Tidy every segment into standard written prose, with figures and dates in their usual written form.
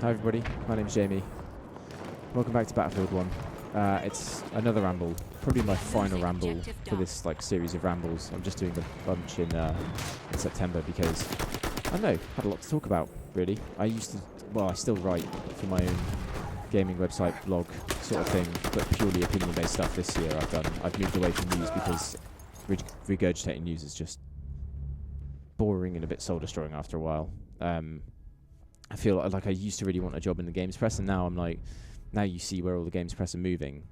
Hi everybody, my name's Jamie. Welcome back to Battlefield 1. It's another ramble, probably my final ramble for this series of rambles. I'm just doing a bunch in September because, I don't know, had a lot to talk about, really. I still write for my own gaming website, blog sort of thing, but purely opinion-based stuff this year I've moved away from news because regurgitating news is just boring and a bit soul-destroying after a while. I feel like I used to really want a job in the games press, and now I'm like, now you see where all the games press are moving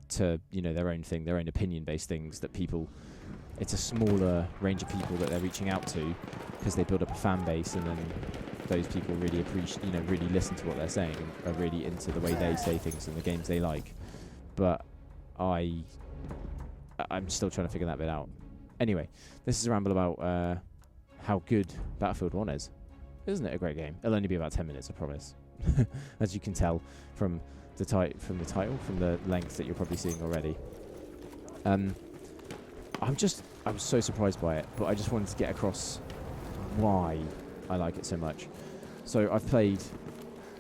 to, their own thing, their own opinion-based things that people, it's a smaller range of people that they're reaching out to because they build up a fan base, and then those people really appreciate, really listen to what they're saying and are really into the way they say things and the games they like. But I'm still trying to figure that bit out. Anyway, this is a ramble about how good Battlefield 1 is. Isn't it a great game? It'll only be about 10 minutes, I promise. As you can tell from the title, from the length that you're probably seeing already. I was so surprised by it, but I just wanted to get across why I like it so much. So I've played,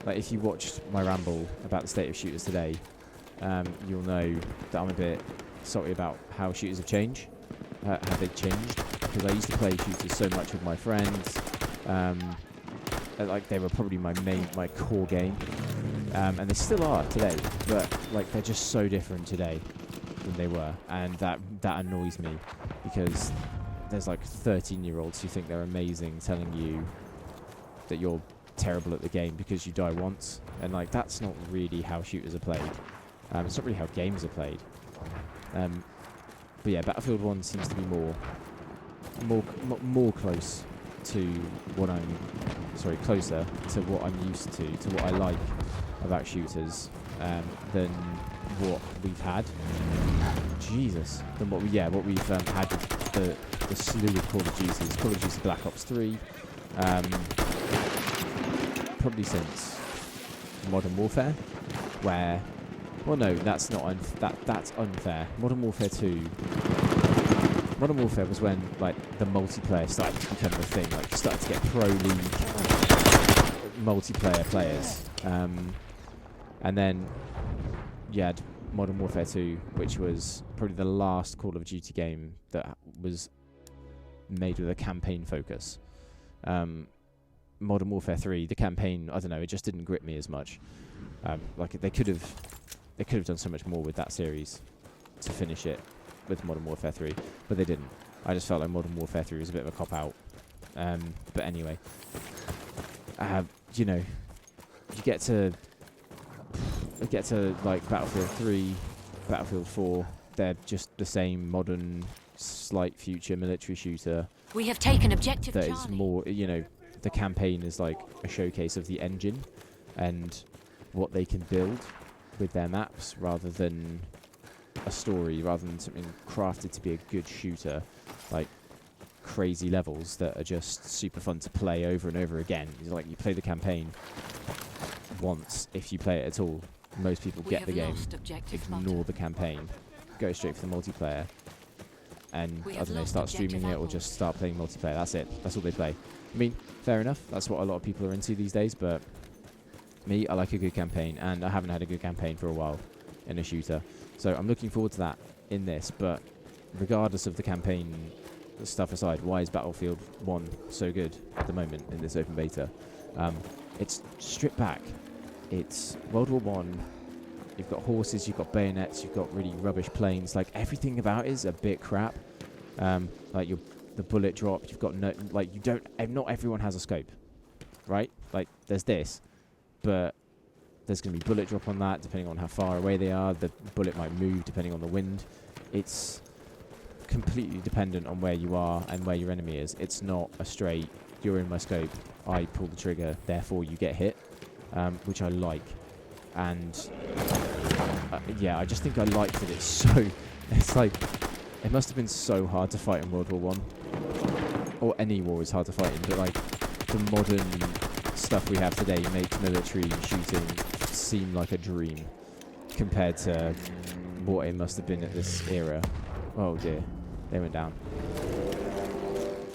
if you watched my ramble about the state of shooters today, you'll know that I'm a bit salty about how shooters have changed, how they've changed, because I used to play shooters so much with my friends. They were probably my core game, and they still are today, but they're just so different today than they were, and that annoys me because there's 13-year-olds who think they're amazing telling you that you're terrible at the game because you die once, and that's not really how shooters are played. It's not really how games are played. But yeah, Battlefield 1 seems to be more closer to what I'm used to what I like about shooters, than what we've had. Jesus, than what we've had with the slew of Call of Duties. Call of Duty Black Ops 3, probably since Modern Warfare, where, well, no, that's not that's unfair. Modern Warfare 2. Modern Warfare was when the multiplayer started to become the thing. You started to get pro league multiplayer players, and then you had Modern Warfare 2, which was probably the last Call of Duty game that was made with a campaign focus. Modern Warfare 3, the campaign, I don't know, it just didn't grip me as much. They could have done so much more with that series to finish it with Modern Warfare 3, but they didn't. I just felt like Modern Warfare 3 was a bit of a cop-out. But anyway, you get to Battlefield 3, Battlefield 4, they're just the same modern, slight future military shooter. We have taken objective that Charlie. Is more, the campaign is a showcase of the engine and what they can build with their maps, rather than a story, rather than something crafted to be a good shooter, crazy levels that are just super fun to play over and over again. You play the campaign once, if you play it at all. Most people get the game, ignore the campaign, go straight for the multiplayer, and I don't know, start streaming it or just start playing multiplayer. That's it. That's all they play. I mean, fair enough. That's what a lot of people are into these days, but me, I like a good campaign, and I haven't had a good campaign for a while in a shooter. So I'm looking forward to that in this, but regardless of the campaign stuff aside, why is Battlefield 1 so good at the moment in this open beta? It's stripped back. It's World War 1. You've got horses, you've got bayonets, you've got really rubbish planes. Everything about it is a bit crap. The bullet drop, you've got no, not everyone has a scope, right? There's this, but there's going to be bullet drop on that, depending on how far away they are. The bullet might move depending on the wind. It's completely dependent on where you are and where your enemy is. It's not a straight, you're in my scope, I pull the trigger, therefore you get hit, which I like. And I just think I like that it's so... it must have been so hard to fight in World War 1. Or any war is hard to fight in, but the modern stuff we have today makes military shooting seem like a dream compared to what it must have been at this era. Oh dear, they went down.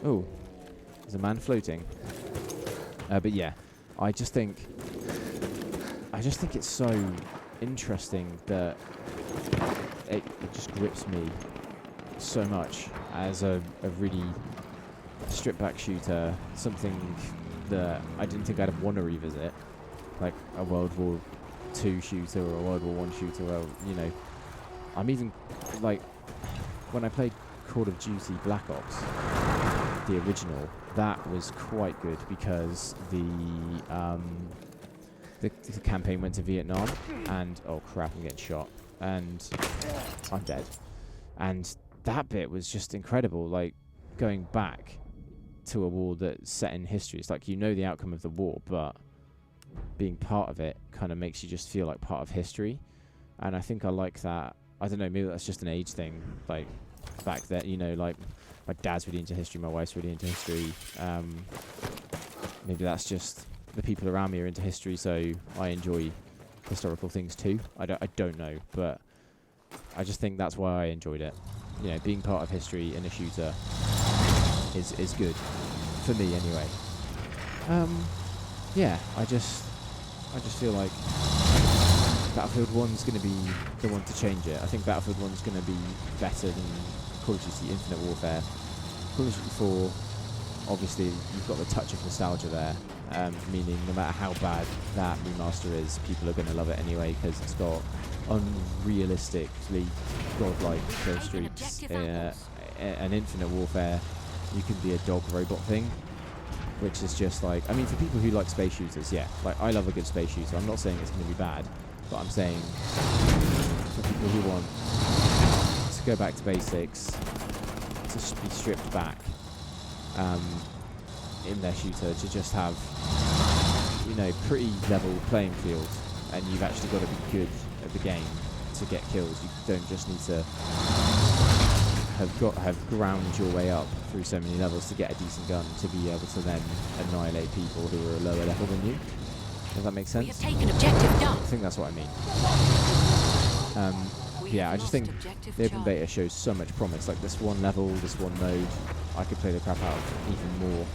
Oh, there's a man floating. But yeah, I just think I just think it's so interesting that it just grips me so much as a really stripped back shooter, something that I didn't think I'd want to revisit, like a World War II shooter or a World War I shooter. Well, you know, I'm even like when I played Call of Duty Black Ops, the original, that was quite good because the campaign went to Vietnam, and oh crap, I'm getting shot, and I'm dead. And that bit was just incredible, like going back to a war that's set in history. It's like you know the outcome of the war, but being part of it kind of makes you just feel like part of history. And I think I like that. I don't know, maybe that's just an age thing. Like back then, you know, like my dad's really into history, my wife's really into history. Maybe that's just the people around me are into history, so I enjoy historical things too. I don't know, but I just think that's why I enjoyed it. You know, being part of history in a shooter is good for me anyway. Yeah, I just feel like Battlefield 1's going to be the one to change it. I think Battlefield 1's going to be better than Call of Duty Infinite Warfare. Call of Duty 4, obviously, you've got the touch of nostalgia there, meaning no matter how bad that remaster is, people are going to love it anyway because it's got unrealistically godlike kill streaks. An Infinite Warfare, you can be a dog robot thing, which is just like, I mean, for people who like space shooters, yeah, like I love a good space shooter. I'm not saying it's going to be bad, but I'm saying for people who want to go back to basics, to be stripped back in their shooter, to just have, you know, pretty level playing field, and you've actually got to be good at the game to get kills. You don't just need to have ground your way up through so many levels to get a decent gun to be able to then annihilate people who are a lower level than you. Does that make sense? We have taken objective Duff. I think that's what I mean. Yeah, I just think the open beta shows so much promise. Like this one level, this one mode, I could play the crap out of even more.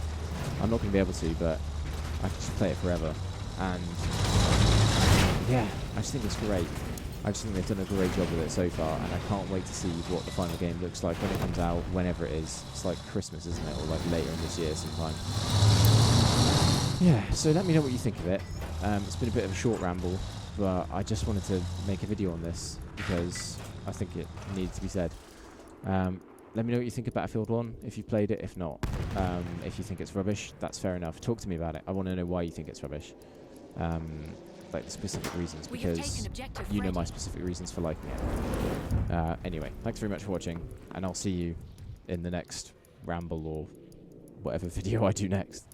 I'm not going to be able to, but I could just play it forever. And yeah, I just think it's great. I just think they've done a great job with it so far, and I can't wait to see what the final game looks like when it comes out, whenever it is. It's like Christmas, isn't it? Or like later in this year sometime. Yeah, so let me know what you think of it. It's been a bit of a short ramble, but I just wanted to make a video on this because I think it needs to be said. Let me know what you think of Battlefield 1, if you played it. If not, if you think it's rubbish, that's fair enough. Talk to me about it. I want to know why you think it's rubbish. Like the specific reasons, because you know my specific reasons for liking it. Anyway, thanks very much for watching, and I'll see you in the next ramble or whatever video I do next.